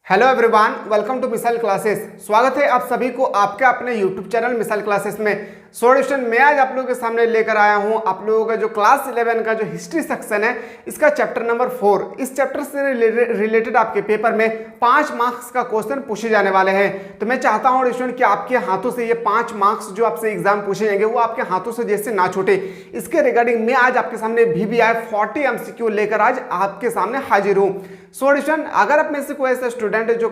Hello everyone, welcome to Missile Classes. स्वागत है आप सभी को आपके अपने यूट्यूब चैनल मिसाइल क्लासेस में। सॉल्यूशन मैं आज आप लोगों के सामने लेकर आया हूं आप लोगों का जो क्लास 11 का जो हिस्ट्री सेक्शन है, इसका चैप्टर नंबर 4। इस चैप्टर से रिलेटेड आपके पेपर में 5 मार्क्स का क्वेश्चन पूछे जाने वाले हैं। तो मैं चाहता हूं स्टूडेंट कि आपके हाथों से ये 5 मार्क्स जो आपसे एग्जाम पूछे जाएंगे वो आपके हाथों से जैसे ना छूटे, इसके रिगार्डिंग मैं आज आपके सामने VBI 40 MCQ लेकर आज आपके सामने हाजिर हूँ। सॉल्यूशन अगर आप में से कोई ऐसा स्टूडेंट है जो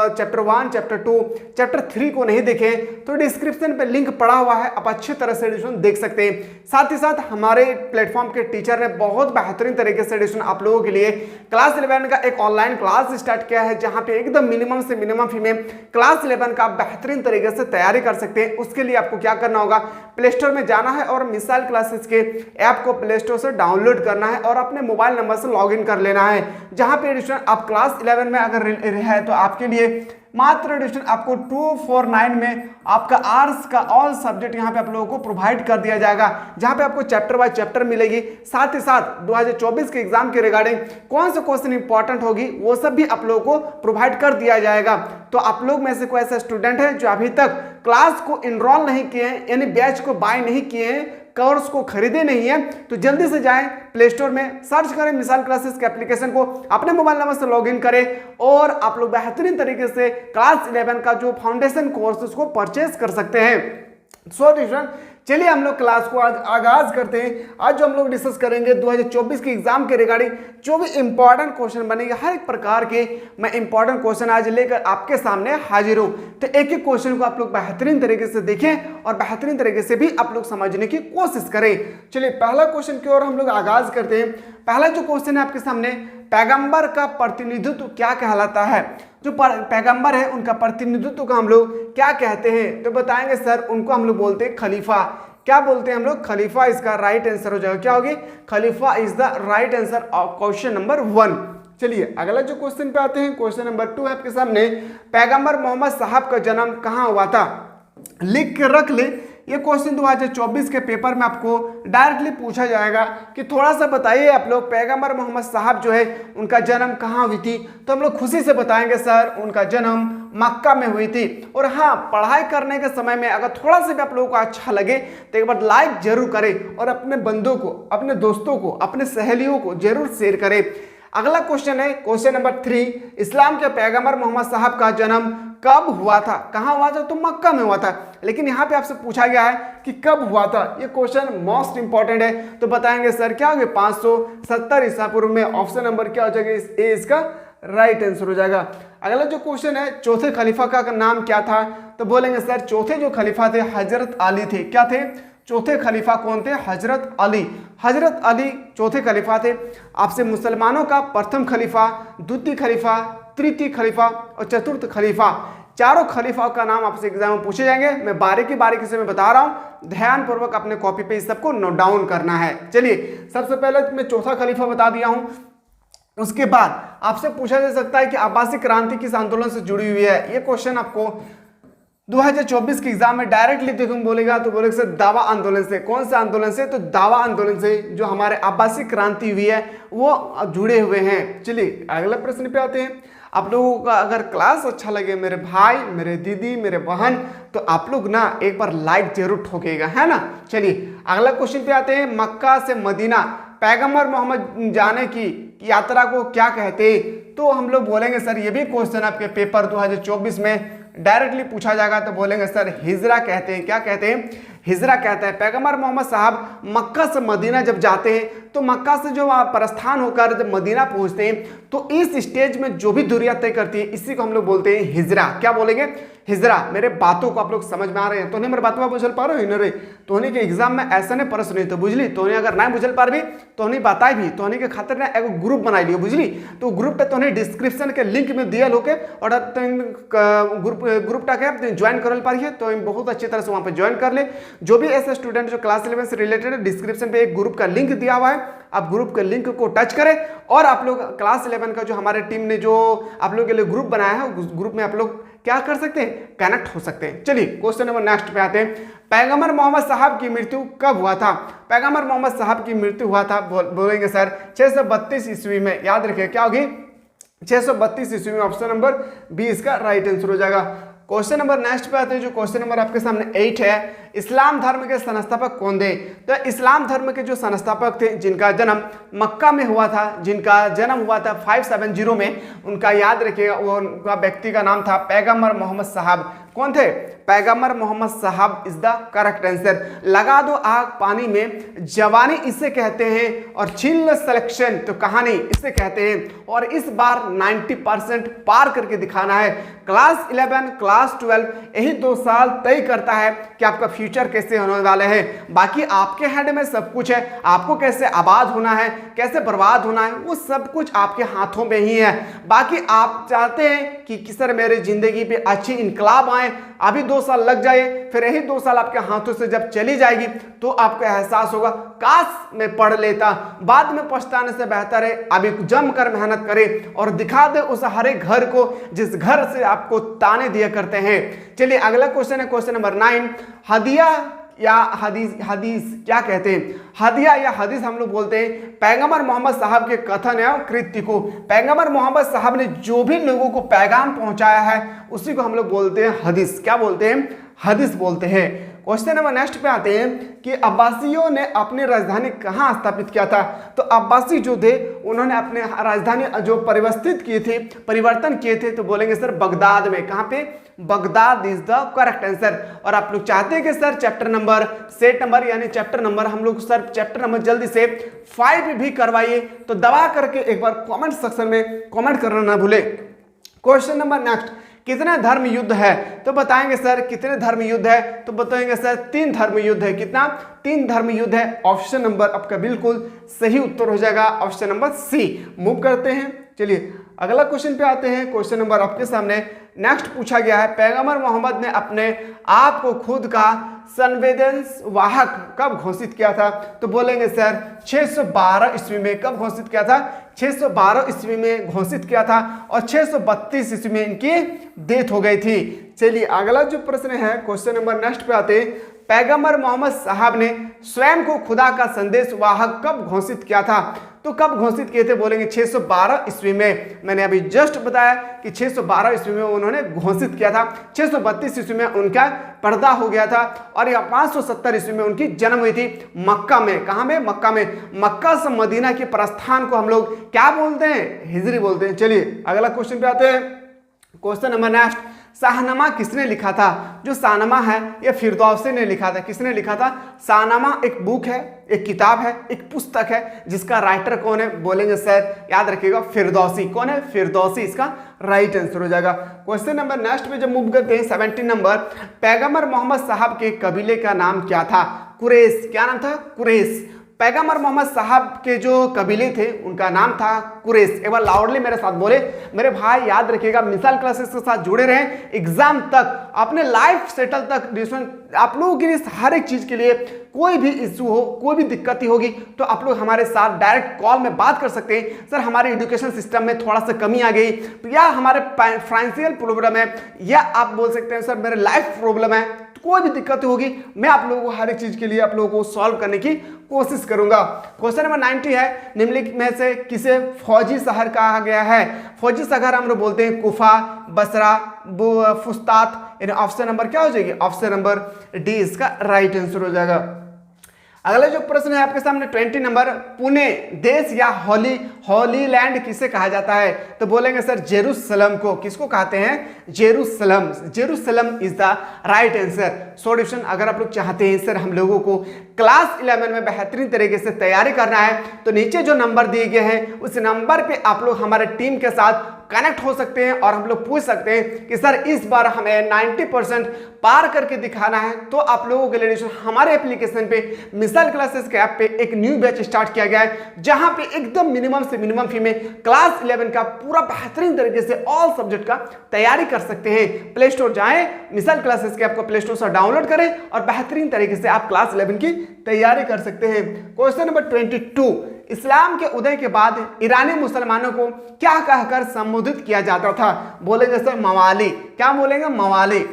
चैप्टर 1, चैप्टर 2, चैप्टर 3 को नहीं देखे तो डिस्क्रिप्शन पे लिंक पड़ा हुआ है, आप अच्छी तरह से एडिशन देख सकते हैं। साथ ही साथ हमारे प्लेटफॉर्म के टीचर ने बहुत बेहतरीन तरीके से एडिशन आप लोगों के लिए क्लास 11 का एक ऑनलाइन क्लास स्टार्ट किया है, जहां पे एकदम मिनिमम से मिनिमम फी में क्लास 11 का बेहतरीन तरीके से तैयारी कर सकते हैं। उसके लिए आपको क्या करना होगा, प्ले स्टोर में जाना है और मिसाइल क्लासेस के ऐप को प्ले स्टोर से डाउनलोड करना है और अपने मोबाइल नंबर से लॉग इन कर लेना है। जहां पे एडिशन आप क्लास 11 में अगर है तो आपके लिए मात्र एडिशन आपको 249 में आपका आर्ट्स का ऑल सब्जेक्ट यहां पे आप लोगों को प्रोवाइड कर दिया जाएगा, जहां पे आपको चैप्टर बाय चैप्टर मिलेगी। साथ ही साथ 2024 के एग्जाम के रिगार्डिंग कौन सा क्वेश्चन इंपॉर्टेंट होगी वो सब भी आप लोगों को प्रोवाइड कर दिया जाएगा। तो आप लोग में से कोई ऐसा स्टूडेंट है जो अभी तक क्लास को इनरोल नहीं किए हैं, यानी बैच को बाय नहीं किए हैं, कोर्स को खरीदे नहीं है, तो जल्दी से जाएं प्ले स्टोर में, सर्च करें मिसाइल क्लासेस के एप्लीकेशन को, अपने मोबाइल नंबर से लॉगिन करें और आप लोग बेहतरीन तरीके से क्लास 11 का जो फाउंडेशन कोर्स उसको परचेज कर सकते हैं। सो चलिए हम लोग क्लास को आज आगाज करते हैं। आज जो हम लोग डिस्कस करेंगे 2024 के एग्जाम के रिगार्डिंग जो भी इंपॉर्टेंट क्वेश्चन बनेंगे, हर एक प्रकार के मैं इंपॉर्टेंट क्वेश्चन आज लेकर आपके सामने हाजिर हूं। तो एक एक क्वेश्चन को आप लोग बेहतरीन तरीके से देखें और बेहतरीन तरीके से भी आप लोग समझने की कोशिश करें। चलिए पहला क्वेश्चन की ओर हम लोग आगाज करते हैं। पहला जो क्वेश्चन है आपके सामने, पैगंबर का प्रतिनिधित्व क्या कहलाता है? जो पैगंबर है उनका प्रतिनिधित्व का हम लोग क्या कहते हैं? तो बताएंगे सर उनको हम लोग बोलते हैं खलीफा। क्या बोलते हैं हम लोग? खलीफा इसका राइट आंसर हो जाएगा। क्या होगी? खलीफा is the right answer of question number 1। चलिए अगला जो क्वेश्चन पे आते हैं, क्वेश्चन नंबर 2 है आपके सामने, पैगंबर मोहम्मद साहब का जन्म कहाँ हुआ था? लिख के रख ले, ये क्वेश्चन 2024 के पेपर में आपको डायरेक्टली पूछा जाएगा कि थोड़ा सा बताइए आप लोग पैगंबर मोहम्मद साहब जो है उनका जन्म कहाँ हुई थी? तो हम लोग खुशी से बताएंगे सर उनका जन्म मक्का में हुई थी। और हाँ, पढ़ाई करने के समय में अगर थोड़ा सा भी आप लोगों को अच्छा लगे तो एक बार लाइक जरूर करें और अपने बंदों को, अपने दोस्तों को, अपने सहेलियों को जरूर शेयर करें। अगला क्वेश्चन है क्वेश्चन नंबर 3, इस्लाम के पैगंबर मोहम्मद साहब का जन्म कब हुआ था? कहाँ हुआ था? तो मक्का में हुआ था। लेकिन यहाँ पे आपसे पूछा गया है कि कब हुआ था। ये क्वेश्चन मोस्ट इंपॉर्टेंट है, तो बताएंगे सर क्या होगा? 570 ईसा पूर्व में। ऑप्शन नंबर क्या हो जाएगा? ए इसका राइट आंसर हो जाएगा। अगला जो क्वेश्चन है, चौथे खलीफा का नाम क्या था? तो बोलेंगे सर चौथे जो खलीफा थे हजरत अली थे। क्या थे? चौथे खलीफा कौन थे? हजरत अली। हजरत अली चौथे खलीफा थे। आपसे मुसलमानों का प्रथम खलीफा, द्वितीय खलीफा, तृतीय खलीफा और चतुर्थ खलीफा, चारों खलीफा का नाम आपसे एग्जाम में पूछे जाएंगे। मैं बारीकी बारीकी से मैं बता रहा हूं, ध्यान पूर्वक अपने कॉपी पे इस सबको नोट डाउन करना है। चलिए सबसे पहले मैं चौथा खलीफा बता दिया हूं। उसके बाद आपसे पूछा जा सकता है कि आबासी क्रांति किस आंदोलन से जुड़ी हुई है? ये क्वेश्चन आपको 2024 के एग्जाम में डायरेक्टली देखो बोलेगा, तो बोलेगा सर दावा आंदोलन से। कौन सा आंदोलन से? तो दावा आंदोलन से जो हमारे आबासी क्रांति हुई है वो जुड़े हुए हैं। चलिए अगले प्रश्न पे आते हैं। आप लोगों का अगर क्लास अच्छा लगे मेरे भाई, मेरे दीदी, मेरे बहन, तो आप लोग ना एक बार लाइक जरूर ठोकेगा, है ना। चलिए अगला क्वेश्चन पे आते हैं। मक्का से मदीना पैगंबर मोहम्मद जाने की यात्रा को क्या कहते हैं? तो हम लोग बोलेंगे सर ये भी क्वेश्चन आपके पेपर 2024 में डायरेक्टली पूछा जाएगा, तो बोलेंगे सर हिजरा कहते हैं। क्या कहते हैं? हिजरा कहता है। पैगंबर मोहम्मद साहब मक्का से मदीना जब जाते हैं तो मक्का से जो प्रस्थान होकर जब मदीना पहुंचते हैं तो इस स्टेज में जो भी दूरियां तय करती है इसी को हम लोग बोलते हैं हिजरा। क्या बोलेंगे? हिजरा। मेरे बातों को आप लोग समझ में आ रहे हैं? तो मेरे बातों बुझल पा रहे हो रे? तो के एग्जाम में ऐसा नहीं प्रश्न नहीं तो बुझली, तो अगर नहीं बुझल पार भी तो बताई भी तो के खातिर ना एगो ग्रुप बनाई लियो, बुझली। तो ग्रुप पे तो डिस्क्रिप्शन के लिंक में दिया होके और ग्रुप टाके ज्वाइन कर पारिए, तो बहुत अच्छी तरह से वहां पर ज्वाइन कर ले। जो भी ऐसे स्टूडेंट जो क्लास 11 से रिलेटेड है, डिस्क्रिप्शन पे एक ग्रुप का लिंक दिया हुआ है, आप ग्रुप के लिंक को टच करें और आप लोग क्लास 11 का जो हमारे टीम ने जो आप लोग के लिए ग्रुप बनाया है उस ग्रुप में आप लोग क्या कर सकते हैं? कनेक्ट हो सकते हैं। चलिए क्वेश्चन नंबर नेक्स्ट पे आते हैं। पैगंबर मोहम्मद साहब की मृत्यु कब हुआ था? पैगंबर मोहम्मद साहब की मृत्यु हुआ था बोलेंगे सर 632 ईस्वी में। याद रखिए क्या होगी? 632 ईस्वी में, ऑप्शन नंबर बी इसका राइट आंसर हो जाएगा। क्वेश्चन नंबर नेक्स्ट पे आते हैं, जो क्वेश्चन नंबर आपके सामने 8 है, इस्लाम धर्म के संस्थापक कौन थे? तो इस्लाम धर्म के जो संस्थापक थे, जिनका जन्म मक्का में हुआ था, जिनका जन्म हुआ था 570 में, उनका याद रखिएगा, वो उनका व्यक्ति का नाम था पैगंबर मोहम्मद साहब। कौन थे? पैगंबर मोहम्मद साहब इज द करेक्ट आंसर। लगा दो आग पानी में, जवानी इसे कहते हैं, और छीन सिलेक्शन तो कहानी इसे कहते हैं। और इस बार 90% पार करके दिखाना है। क्लास 11 क्लास 12 यही 2 साल तय करता है कि आपका फ्यूचर कैसे होने वाले हैं। बाकी आपके हैंड में सब कुछ है, आपको कैसे आबाद होना है, कैसे बर्बाद होना है, वो सब कुछ आपके हाथों में ही है। बाकी आप चाहते हैं कि सर मेरी जिंदगी पे अच्छी इनकलाब आए, अभी 2 साल लग जाए, फिर यही 2 साल आपके हाथों से जब चली जाएगी तो आपको एहसास होगा काश मैं पढ़ लेता, बाद में पछताने से बेहतर है अभी जमकर मेहनत करें और दिखा दे उस हरे घर को जिस घर से आपको ताने दिया करते हैं। चलिए अगला क्वेश्चन है, क्वेश्चन नंबर 9, हदिया या हदीस क्या कहते हैं? हदिया या हदीस हम लोग बोलते हैं पैगंबर मोहम्मद साहब के कथन या कृत्य को। पैगंबर मोहम्मद साहब ने जो भी लोगों को पैगाम पहुंचाया है उसी को हम लोग बोलते हैं हदीस। क्या बोलते हैं? हदीस बोलते हैं। क्वेश्चन नंबर नेक्स्ट पे आते हैं कि अब्बासियों ने अपनी राजधानी कहाँ स्थापित किया था? तो अब्बासी जो थे उन्होंने अपने राजधानी जो परिवर्तन किए थे तो बोलेंगे सर बगदाद में। कहाँ पे? Baghdad is the correct answer. और आप लोग चाहते हैं कि sir chapter number set number यानी चैप्टर नंबर हम लोग सर चैप्टर नंबर जल्दी से 5 भी करवाइए तो दबा करके एक बार कमेंट सेक्शन में कमेंट करना ना भूले। क्वेश्चन नंबर नेक्स्ट, कितने धर्म युद्ध है? तो बताएंगे सर कितने धर्म युद्ध है? तो बताएंगे सर 3 धर्म युद्ध है। कितना? 3 धर्म युद्ध है। ऑप्शन नंबर आपका बिल्कुल सही उत्तर हो जाएगा, ऑप्शन नंबर सी। मूव करते हैं। चलिए अगला क्वेश्चन पे आते हैं। क्वेश्चन नंबर आपके सामने नेक्स्ट पूछा गया है, पैगंबर मोहम्मद ने अपने आप को खुद का संवेदनस वाहक कब घोषित किया था? तो बोलेंगे सर 612 ईस्वी में। कब घोषित किया था? 612 ईस्वी में घोषित किया था और 632 ईस्वी में इनकी डेथ हो गई थी। चलिए अगला जो प्रश्न है, क्वेश्चन नंबर नेक्स्ट पे आते हैं, पैगंबर मोहम्मद साहब ने स्वयं को खुदा का संदेश वाहक कब घोषित किया था? तो कब घोषित किए थे? बोलेंगे 612 ईस्वी में। मैंने अभी जस्ट बताया कि 612 ईस्वी में उन्होंने घोषित किया था। 632 ईस्वी में उनका पर्दा हो गया था और यह 570 ईस्वी में उनकी जन्म हुई थी मक्का में। कहाँ में? मक्का में। मक्का से मदीना के प्रस्थान को हम लोग क्या बोलते हैं? हिजरी बोलते हैं। चलिए अगला क्वेश्चन पे आते हैं। क्वेश्चन नंबर नेक्स्ट, शाहनामा किसने लिखा था? जो शाहनामा है ये फिरदौसी ने लिखा था। किसने लिखा था? शाहनामा एक बुक है, एक किताब है, एक पुस्तक है, जिसका राइटर कौन है? बोलेंगे सर याद रखिएगा फिरदौसी। कौन है? फिरदौसी इसका राइट आंसर हो जाएगा। क्वेश्चन नंबर नेक्स्ट पे जब मूव करते हैं 17 नंबर, पैगंबर मोहम्मद साहब के कबीले का नाम क्या था? कुरैश। क्या नाम था? कुरैश। पैगंबर मोहम्मद साहब के जो कबीले थे उनका नाम था कुरैश। एक बार लाउडली मेरे साथ बोले। मेरे भाई याद रखिएगा मिसाल क्लासेस के साथ जुड़े रहें, एग्जाम तक अपने लाइफ सेटल तक आप लोगों के लिए हर एक चीज के लिए कोई भी इशू हो, कोई भी दिक्कत होगी तो आप लोग हमारे साथ डायरेक्ट कॉल में बात कर सकते हैं। सर हमारे एजुकेशन सिस्टम में थोड़ा सा कमी आ गई, या हमारे फाइनेंशियल प्रॉब्लम है, या आप बोल सकते हैं सर मेरे लाइफ प्रॉब्लम है, कोई भी दिक्कत होगी मैं आप लोगों को हर एक चीज के लिए आप लोगों को सॉल्व करने की कोशिश करूंगा। क्वेश्चन नंबर 90 है, निम्नलिखित में से किसे फौजी शहर कहा गया है? फौजी शहर हम लोग बोलते हैं कुफा, बसरा, फुस्तात। यानी ऑप्शन नंबर क्या हो जाएगी? ऑप्शन नंबर डी इसका राइट आंसर हो जाएगा। अगला जो प्रश्न है आपके सामने 20 नंबर, पुणे देश या होली लैंड किसे कहा जाता है? तो बोलेंगे सर जेरूसलम को। किसको कहते हैं? Jerusalem. Jerusalem is the right answer. Solution अगर आप लोग चाहते हैं सर हम लोगों को क्लास 11 में बेहतरीन तरीके से तैयारी करना है तो नीचे जो नंबर दिए गए हैं उस नंबर पे आप लोग हमारे टीम के साथ कनेक्ट हो सकते हैं और हम लोग पूछ सकते हैं कि सर इस बार हमें 90% पार करके दिखाना है। तो आप लोगों के लिए हमारे एप्लीकेशन पे मिसाल क्लासेस के ऐप पे एक न्यू बैच स्टार्ट किया गया है जहां पे एकदम मिनिमम से मिनिमम फी में क्लास 11 का पूरा बेहतरीन तरीके से ऑल सब्जेक्ट का तैयारी कर सकते हैं। प्ले स्टोर जाएं, मिसाल क्लासेस के ऐप को प्ले स्टोर से डाउनलोड करें और बेहतरीन तरीके से आप क्लास 11 की तैयारी कर सकते हैं। क्वेश्चन नंबर 22, इस्लाम के उदय के बाद ईरानी मुसलमानों को क्या कहकर संबोधित किया जाता था? बोलेंगे सर मवाली। क्या बोलेंगे? मवाली।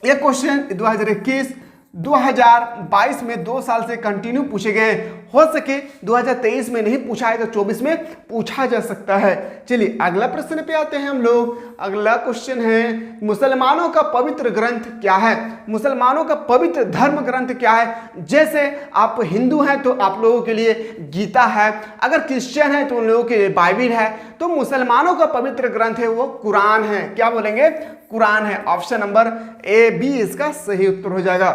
यह क्वेश्चन 2021 2022 में 2 साल से कंटिन्यू पूछे गए हैं। हो सके 2023 में नहीं पूछा है तो 24 में पूछा जा सकता है। चलिए अगला प्रश्न पे आते हैं हम लोग। अगला क्वेश्चन है मुसलमानों का पवित्र ग्रंथ क्या है? मुसलमानों का पवित्र धर्म ग्रंथ क्या है? जैसे आप हिंदू हैं तो आप लोगों के लिए गीता है, अगर क्रिश्चियन है तो उन लोगों के लिए बाइबिल है, तो मुसलमानों का पवित्र ग्रंथ है वो कुरान है। क्या बोलेंगे? कुरान है। ऑप्शन नंबर ए बी इसका सही उत्तर हो जाएगा।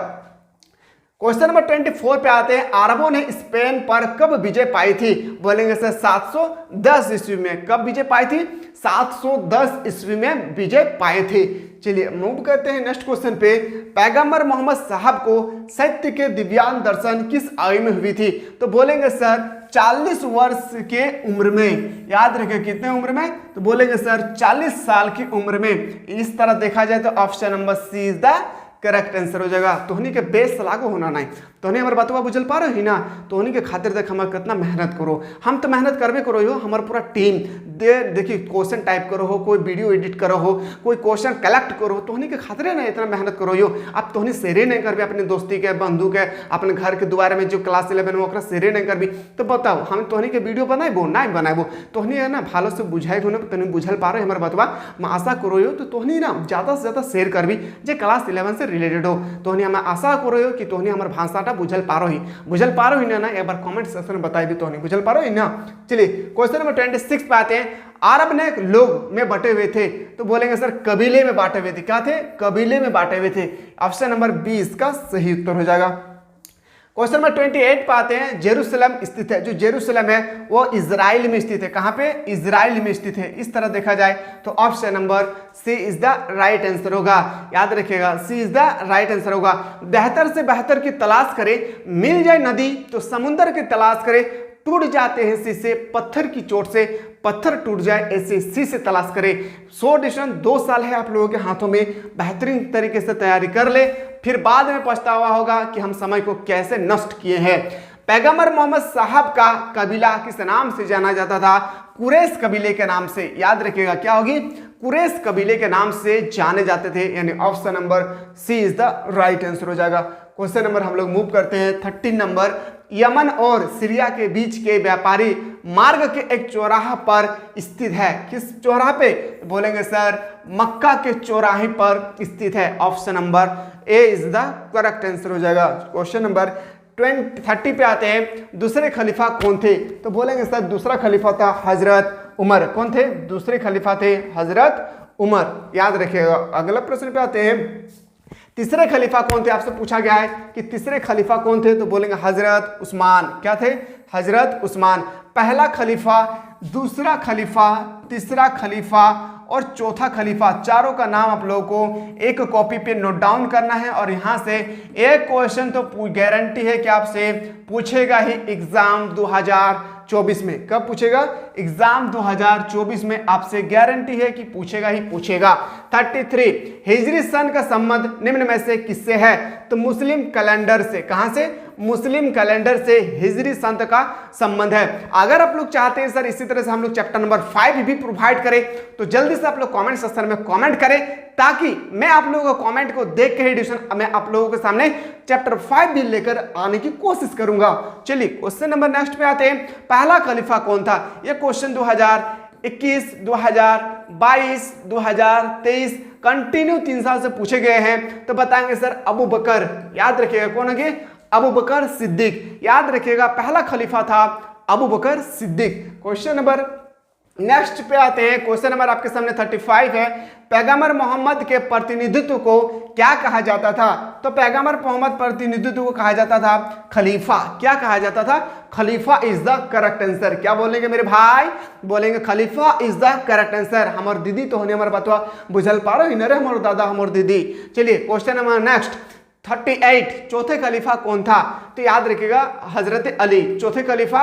क्वेश्चन नंबर 24 पे आते हैं। अरबों ने स्पेन पर कब विजय पाई थी? बोलेंगे सर 710 ईस्वी में। कब विजय पाई थी? 710 ईस्वी में विजय पाए थे। चलिए मूव करते हैं नेक्स्ट क्वेश्चन पे। पैगंबर मोहम्मद साहब को सत्य के दिव्यांग दर्शन किस आयु में हुई थी? तो बोलेंगे सर 40 वर्ष के उम्र में। याद रखें कितने उम्र में? तो बोलेंगे सर 40 साल की उम्र में। इस तरह देखा जाए तो option number C is the correct answer हो जाएगा। तोहनी के बेस लागू होना नहीं। तोहनी हमारे बातवा बुझल पा रही ना? तोहनी के खातिर देख हम कितना मेहनत करो। हम तो मेहनत करबे करो हो, हमार पूरा टीम देखिए क्वेश्चन टाइप करो हो, कोई वीडियो एडिट करो हो, कोई क्वेश्चन कलेक्ट करो, तोहनी के खातिर ना इतना मेहनत करो हो। अब तोहनी शेयर नहीं करबे अपने दोस्ती के, बंधु के, अपने घर के द्वारे में जो क्लास 11 में शेयर नहीं करबी तो बताओ हम तोहनी के वीडियो बनाबो नहीं बनाबो? तोहनी है ना भालो से बुझाई हो ना, तोहनी बुझल पा रहे हमारे बातवा। मैं आशा करो हो तो तोहनी ना ज़्यादा से ज़्यादा शेयर करबी जे क्लास 11 से रिलेटेड हो। तोहनी हमें आशा करो कि तोहनी हमारे भाषाटा बुझल पा रही ना एक बार कमेंट सेक्शन में बताई दी तोहनी बुझल पा रही ना। चलिए क्वेश्चन नंबर 26 पे आते हैं। अरब ने लोग में बटे हुए थे, तो बोलेंगे सर कबीले में बांटे हुए थे। क्या थे? कबीले में बांटे हुए थे। ऑप्शन नंबर बी इसका सही उत्तर हो जाएगा। क्वेश्चन नंबर 28 पे आते हैं। जेरूसलम स्थित है, जो जेरूसलम है वो इजराइल में स्थित है। कहां पे? इजराइल में स्थित है। इस तरह देखा जाए तो option number C is the right answer होगा। याद रखिएगा C is the right answer होगा। बेहतर से बेहतर की तलाश करें, मिल जाए नदी तो समुद्र की तलाश करें, टूट जाते हैं शीशे पत्थर की चोट से, पत्थर टूट जाए ऐसे शीशे तलाश करें। 100 डिवीजन 2 साल है आप लोगों के हाथों में, बेहतरीन तरीके से तैयारी कर ले, फिर बाद में पछतावा होगा कि हम समय को कैसे नष्ट किए हैं। पैगंबर मोहम्मद साहब का कबीला किस नाम से जाना जाता था? कुरैश कबीले के नाम से। याद रखिएगा क्या होगी? कुरैश कबीले के नाम से जाने जाते थे, यानी option number C is the right answer हो जाएगा। क्वेश्चन नंबर हम लोग मूव करते हैं 13 नंबर। यमन और सीरिया के बीच के व्यापारी मार्ग के एक चौराहा पर स्थित है। किस चौराहा पे? बोलेंगे सर मक्का के चौराहे पर स्थित है। Option number A is the correct answer हो जाएगा। क्वेश्चन नंबर 30 पे आते हैं। दूसरे खलीफा कौन थे? तो बोलेंगे सर दूसरा खलीफा था हजरत उमर। कौन थे? दूसरे खलीफा थे हजरत उमर। याद रखिएगा। अगला प्रश्न पे आते हैं। तीसरे खलीफा कौन थे? आपसे पूछा गया है कि तीसरे खलीफा कौन थे, तो बोलेंगे हजरत उस्मान। क्या थे? हजरत उस्मान। पहला खलीफा, दूसरा खलीफा, तीसरा खलीफा और चौथा खलीफा, चारों का नाम आप लोगों को एक कॉपी पे नोट डाउन करना है। और यहाँ से एक क्वेश्चन तो गारंटी है कि आपसे पूछेगा ही एग्जाम 2024 में। कब पूछेगा? एग्जाम 2024 में आपसे गारंटी है कि पूछेगा ही पूछेगा। 33 हिजरी सन का संबंध निम्न में से किससे है? तो मुस्लिम कैलेंडर से। कहां से? मुस्लिम कैलेंडर से हिजरी संत का संबंध है। अगर आप लोग चाहते हैं सर इसी तरह से हम लोग चैप्टर नंबर 5 भी प्रोवाइड करें तो जल्दी से आप लोग कमेंट सेक्शन में कमेंट करें, ताकि मैं आप लोगों को कमेंट को देख के ही डिस्कशन मैं आप लोगों के सामने चैप्टर 5 भी लेकर आने की कोशिश करूंगा। चलिए क्वेश्चन नंबर नेक्स्ट पे आते हैं। पहला खलीफा कौन था? यह क्वेश्चन 2021, 2022, 2023 कंटिन्यू 3 साल से पूछे गए हैं। तो बताएंगे सर अबू बकर। याद रखिएगा कौन है? अबू बकर सिद्दीक। याद रखिएगा पहला खलीफा था अबू बकर सिद्दीक। क्वेश्चन नंबर नेक्स्ट पे आते हैं। क्वेश्चन नंबर आपके सामने 35 है। पैगंबर मोहम्मद के प्रतिनिधित्व को क्या कहा जाता था? तो पैगंबर मोहम्मद प्रतिनिधित्व को कहा जाता था खलीफा। क्या कहा जाता था? खलीफा इज द करेक्ट आंसर। क्या बोलेंगे मेरे भाई? बोलेंगे खलीफा इज द करेक्ट आंसर। हमारे दीदी तो होने हमारे बतवा बुझल पा रहे न रे हमारे दादा हमारे दीदी। चलिए क्वेश्चन नंबर नेक्स्ट 38 चौथे खलीफा कौन था? तो याद रखिएगा हजरत अली। चौथे खलीफा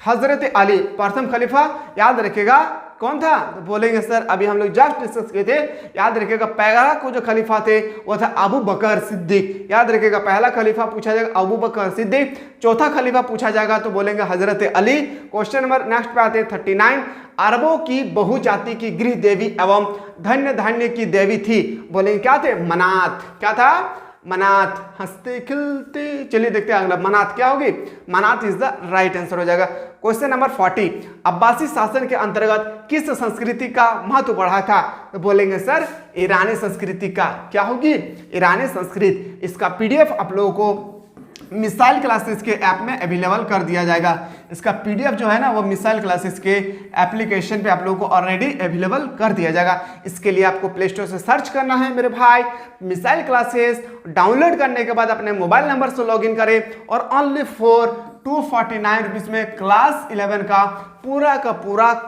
हजरत अली। प्रथम खलीफा याद रखिएगा कौन था? तो बोलेंगे सर अभी हम लोग जस्ट डिस्कस किए थे। याद रखिएगा पहला को जो खलीफा थे वो था अबू बकर सिद्दीक। याद रखिएगा पहला खलीफा पूछा जाएगा अबू बकर सिद्दीक, चौथा खलीफा पूछा जाएगा तो बोलेंगे हजरत अली। क्वेश्चन नंबर नेक्स्ट पे आते हैं 39 अरबों की बहुजाति की गृह देवी एवं धन्य धान्य की देवी थी। बोलेंगे क्या थे? मनात। क्या था? मनात, हंसते खिलते। चलिए देखते हैं अगला, मनात क्या होगी, मनात इज द राइट आंसर हो जाएगा। क्वेश्चन नंबर 40, अब्बासी शासन के अंतर्गत किस संस्कृति का महत्व बढ़ा था? तो बोलेंगे सर ईरानी संस्कृति का। क्या होगी, ईरानी संस्कृति। इसका पीडीएफ आप लोगों को मिसाइल क्लासेस के ऐप में अवेलेबल कर दिया जाएगा। इसका पीडीएफ जो है ना वो मिसाइल क्लासेस के एप्लीकेशन पे आप लोगों को ऑलरेडी अवेलेबल कर दिया जाएगा। इसके लिए आपको प्ले स्टोर से सर्च करना है मेरे भाई, मिसाइल क्लासेस। डाउनलोड करने के बाद अपने मोबाइल नंबर से लॉगिन करें और ओनली फॉर 249 रुपीज़ में क्लास 11 का पूरा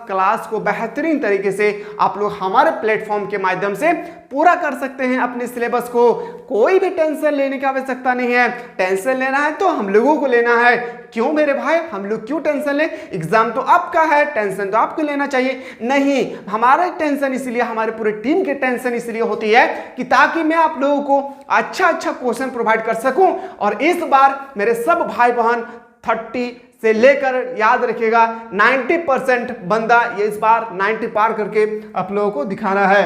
क्लास को बेहतरीन तरीके से आप लोग हमारे प्लेटफॉर्म के माध्यम से पूरा कर सकते हैं अपने सिलेबस को। कोई भी टेंशन लेने की आवश्यकता नहीं है। टेंशन लेना है तो हम लोगों को लेना है। क्यों मेरे भाई, हम लोग क्यों टेंशन लें? एग्जाम तो आपका है, टेंशन तो आपको लेना चाहिए। नहीं, हमारा टेंशन इसलिए, हमारे पूरे टीम की टेंशन इसलिए होती है कि ताकि मैं आप लोगों को अच्छा क्वेश्चन प्रोवाइड कर सकूं। और इस बार मेरे सब भाई बहन 30 से लेकर याद रखिएगा 90% बंदा ये इस बार 90 पार करके आप लोगों को दिखाना है।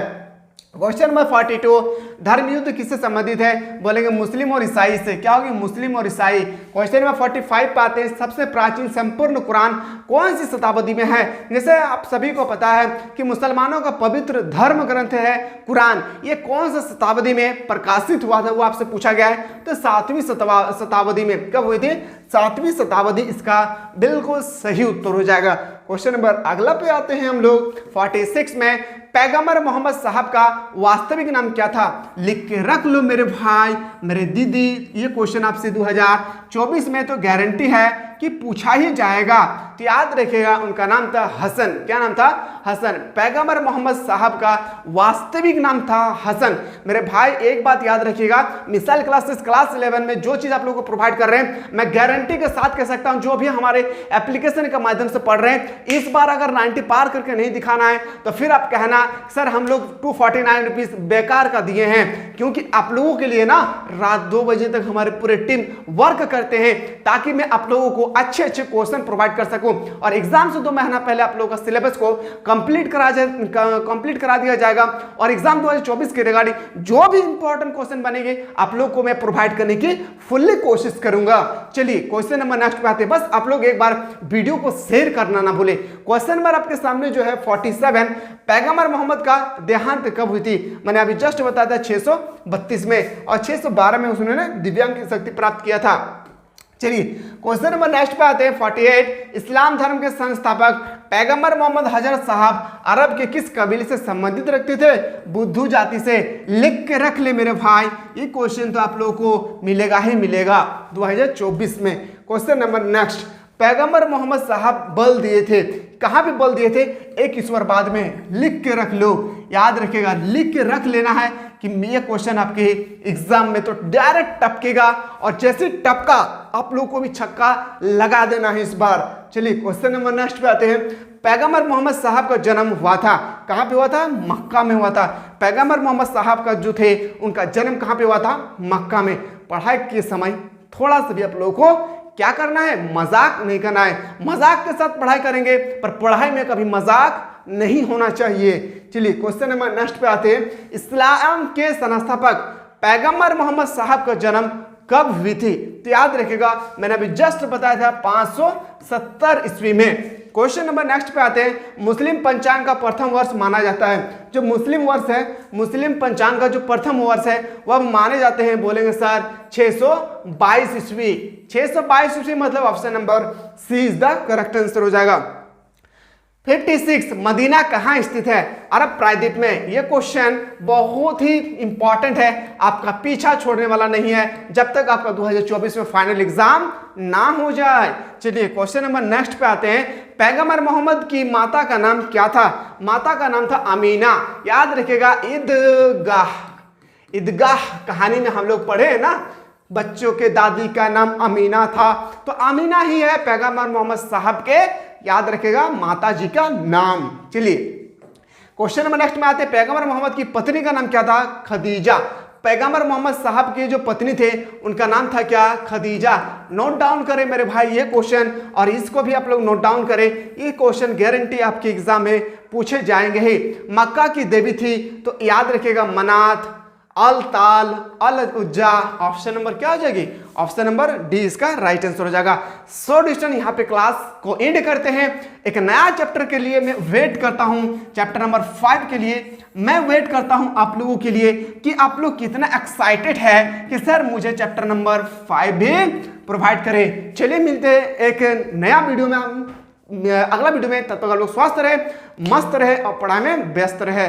क्वेश्चन नंबर 42, धर्म युद्ध किससे संबंधित है? बोलेंगे मुस्लिम और ईसाई से। क्या होगी, मुस्लिम और ईसाई। क्वेश्चन नंबर 45 पे आते हैं, सबसे प्राचीन संपूर्ण कुरान कौन सी शताब्दी में है? जैसे आप सभी को पता है कि मुसलमानों का पवित्र धर्म ग्रंथ है कुरान। ये कौन सा शताब्दी में प्रकाशित हुआ था वो आपसे पूछा गया है। तो 7वीं शताब्दी में। कब हुई थी? 7वीं शताब्दी इसका बिल्कुल सही उत्तर हो जाएगा। क्वेश्चन नंबर अगला पे आते हैं हम लोग 46 में, पैगंबर मोहम्मद साहब का वास्तविक नाम क्या था? लिख के रख लो मेरे भाई, मेरे दीदी। ये क्वेश्चन आपसे 2024 में तो गारंटी है कि पूछा ही जाएगा। तो याद रखिएगा उनका नाम था हसन। क्या नाम था? हसन। पैगंबर मोहम्मद साहब का वास्तविक नाम था हसन। मेरे भाई एक बात याद रखिएगा, मिसाइल क्लासेस क्लास 11 में जो चीज आप लोगों को प्रोवाइड कर रहे हैं, मैं गारंटी के साथ कह सकता हूं जो भी हमारे एप्लीकेशन के माध्यम से पढ़ रहे हैं, इस बार अगर 90 पार करके नहीं दिखाना है तो फिर आप कहना सर हम लोग 249 रुपीज बेकार का दिए हैं। क्योंकि आप लोगों के लिए ना रात 2 बजे तक हमारे पूरे टीम वर्क करते हैं ताकि मैं आप लोगों को अच्छे क्वेश्चन प्रोवाइड कर सकूं। और एग्जाम से 2 महीना पहले आप लोगों का सिलेबस को कंप्लीट करा दिया जाएगा। और एग्जाम 2024 के रिगार्डिंग जो भी इंपॉर्टेंट क्वेश्चन बनेंगे आप लोग को मैं प्रोवाइड करने की फुल्ली कोशिश करूंगा। चलिए क्वेश्चन नंबर नेक्स्ट पे आते हैं। बस आप लोग एक बार वीडियो को शेयर करना ना भूले। क्वेश्चन नंबर आपके सामने जो है 47, पैगंबर मोहम्मद का देहांत कब हुई थी? मैंने अभी जस्ट बताया था 632 में, और 612 में उन्होंने दिव्यांग की शक्ति प्राप्त किया था। चलिए क्वेश्चन नंबर नेक्स्ट पे आते हैं 48, इस्लाम धर्म के संस्थापक पैगंबर मोहम्मद हजरत साहब अरब के किस कबीले से संबंधित रखते थे? बुद्धू जाति से। लिख के रख ले मेरे भाई, ये क्वेश्चन तो आप लोगों को मिलेगा ही मिलेगा 2024 में। क्वेश्चन नंबर नेक्स्ट, पैगंबर मोहम्मद साहब बल दिए थे, कहां पे बल दिए थे? एक ईश्वरवाद में। लिख के रख लो, याद रखेगा, लिख के रख लेना है कि ये क्वेश्चन आपके एग्जाम में तो डायरेक्ट टपकेगा, और जैसे टपका आप लोगों को भी छक्का लगा देना है इस बार। चलिए क्वेश्चन नंबर नेक्स्ट पे आते हैं। पैगंबर मोहम्मद साहब का जन्म हुआ था, कहां पे हुआ था? मक्का में हुआ था। पैगंबर मोहम्मद साहब का जो थे उनका जन्म कहां पे हुआ था? मक्का में। पढ़ाई के समय थोड़ा सा भी आप लोगों को क्या करना है? मजाक नहीं करना है। मजाक के साथ पढ़ाई करेंगे पर पढ़ाई में कभी मजाक नहीं होना चाहिए। चलिए क्वेश्चन नंबर नेक्स्ट पे आते हैं। इस्लाम के संस्थापक पैगंबर मोहम्मद साहब का जन्म कब हुई थी? तो याद रखिएगा मैंने अभी जस्ट बताया था 570 ईस्वी में। क्वेश्चन नंबर नेक्स्ट पे आते हैं। मुस्लिम पंचांग का प्रथम वर्ष माना जाता है, जो मुस्लिम वर्ष है, मुस्लिम पंचांग का जो प्रथम वर्ष है वह माने जाते हैं। बोलेंगे सर 622 ईस्वी। 622 ईस्वी मतलब option number C is the correct answer हो जाएगा। 56, मदीना कहाँ स्थित है? अरब प्रायद्वीप में। यह क्वेश्चन बहुत ही इंपॉर्टेंट है, आपका पीछा छोड़ने वाला नहीं है जब तक आपका 2024 में फाइनल एग्जाम ना हो जाए। चलिए क्वेश्चन नंबर नेक्स्ट पे आते हैं। पैगंबर मोहम्मद की माता का नाम क्या था? माता का नाम था अमीना। याद रखिएगा, ईदगाह कहानी में हम लोग पढ़े हैं ना, बच्चों के दादी का नाम अमीना था, तो अमीना ही है पैगंबर मोहम्मद साहब के, याद रखेगा, माता जी का नाम। चलिए क्वेश्चन नंबर नेक्स्ट में आते हैं। पैगंबर मोहम्मद की पत्नी का नाम क्या था? खदीजा। पैगंबर मोहम्मद साहब के जो पत्नी थे उनका नाम था क्या? खदीजा। नोट डाउन करें मेरे भाई ये क्वेश्चन, और इसको भी आप लोग नोट डाउन करें। ये क्वेश्चन गारंटी आपके एग्जाम में पूछे जाएंगे ही। मक्का की देवी थी तो याद रखिएगा मनात, अल ताल, अल उज्जा। ऑप्शन नंबर क्या हो जाएगी? ऑप्शन नंबर डी इसका राइट आंसर हो जाएगा। सो डिस्टेंस यहाँ पे क्लास को एंड करते हैं। एक नया चैप्टर के लिए मैं वेट करता हूँ, चैप्टर नंबर 5 के लिए मैं वेट करता हूँ आप लोगों के लिए कि आप लोग कितना एक्साइटेड है कि सर मुझे चैप्टर नंबर 5 भी प्रोवाइड करें। चलिए मिलते हैं एक नया वीडियो में, अगला वीडियो में। तब तक आप लोग स्वस्थ रहे, मस्त रहे और पढ़ाई में व्यस्त रहे।